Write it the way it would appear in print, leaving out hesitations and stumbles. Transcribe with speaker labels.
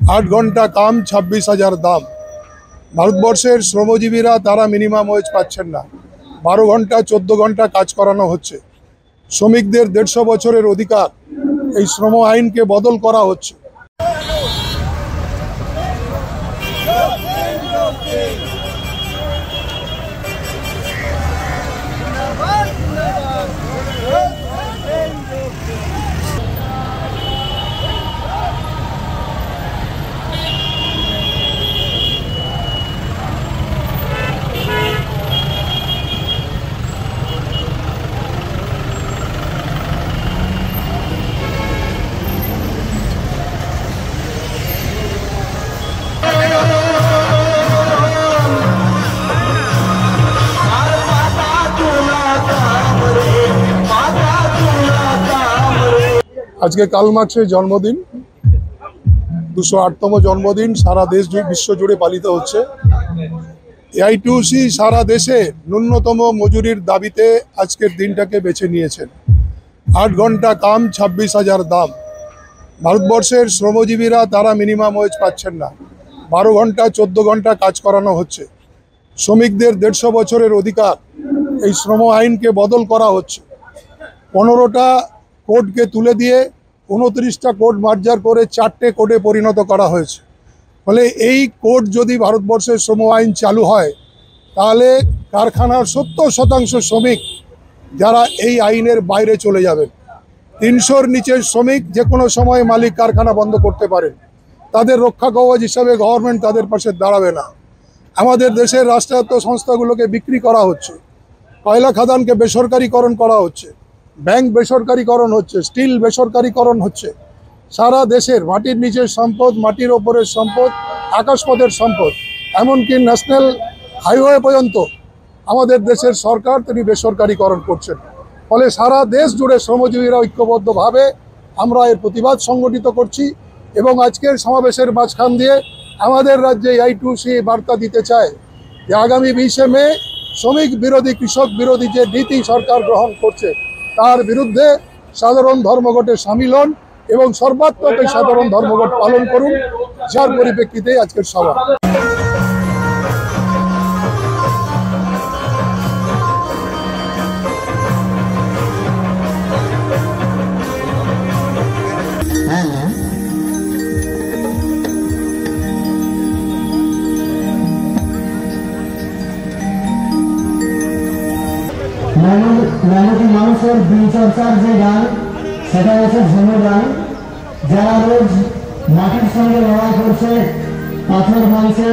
Speaker 1: 8 ঘন্টা কাম 26,000 দাম। ভারতবর্ষের শ্রমজীবীরা তারা মিনিমাম ওয়েজ পাচ্ছেন না। 12 ঘন্টা 14 ঘন্টা কাজ করানো হচ্ছে। শ্রমিকদের 150 বছরের অধিকার এই শ্রম আইনকে বদল করা হচ্ছে। আজকে কার্ল মার্ক্সের জন্মদিন, 208তম জন্মদিন সারা দেশ বিশ্ব জুড়ে পালিত হচ্ছে। এআইটিউসি সারা দেশে ন্যূনতম মজুরির দাবিতে আজকের দিনটাকে বেছে নিয়েছেন। 8 ঘন্টা কাম 26,000 দাম। ভারতবর্ষের শ্রমজীবীরা তারা মিনিমাম ওয়েজ পাচ্ছেন না। 12 ঘন্টা 14 ঘন্টা কাজ করানো হচ্ছে। শ্রমিকদের 150 বছরের অধিকার এই শ্রম আইনকে বদল করা হচ্ছে। 15টা কোডকে তুলে দিয়ে 29টা কোড মার্জার করে 4টে কোডে পরিণত করা হয়েছে। ফলে এই কোড যদি ভারতবর্ষের শ্রম আইন চালু হয় তাহলে কারখানার 70% শ্রমিক যারা এই আইনের বাইরে চলে যাবেন। 300-র নিচের শ্রমিক যে কোনো সময় মালিক কারখানা বন্ধ করতে পারেন। তাদের রক্ষা কবচ হিসাবে গভর্নমেন্ট তাদের পাশে দাঁড়াবে না। আমাদের দেশের রাষ্ট্রায়ত্ত সংস্থাগুলোকে বিক্রি করা হচ্ছে, কয়লা খাদানকে বেসরকারিকরণ করা হচ্ছে, ব্যাংক বেসরকারিকরণ হচ্ছে, স্টিল বেসরকারিকরণ হচ্ছে। সারা দেশের মাটির নিচের সম্পদ, মাটির ওপরের সম্পদ, আকাশপথের সম্পদ, এমনকি ন্যাশনাল হাইওয়ে পর্যন্ত আমাদের দেশের সরকার তিনি বেসরকারিকরণ করছেন। ফলে সারা দেশ জুড়ে শ্রমজীবীরা ঐক্যবদ্ধভাবে আমরা এর প্রতিবাদ সংগঠিত করছি এবং আজকের সমাবেশের মাঝখান দিয়ে আমাদের রাজ্যে এআইটিউসি বার্তা দিতে চায় যে আগামী 20শে মে শ্রমিক বিরোধী, কৃষক বিরোধী যে নীতি সরকার গ্রহণ করছে তার বিরুদ্ধে সাধারণ ধর্মঘটে সামিল হন এবং সর্বাত্মক এই সাধারণ ধর্মঘট পালন করুন, যার পরিপ্রেক্ষিতে আজকের সভা।
Speaker 2: মানুষের দিনচর্চার যে গান সেটা হচ্ছে ঝুমুর গান। যারা রোজ মাটির সঙ্গে লড়াই করছে, পাথর ভাঙছে,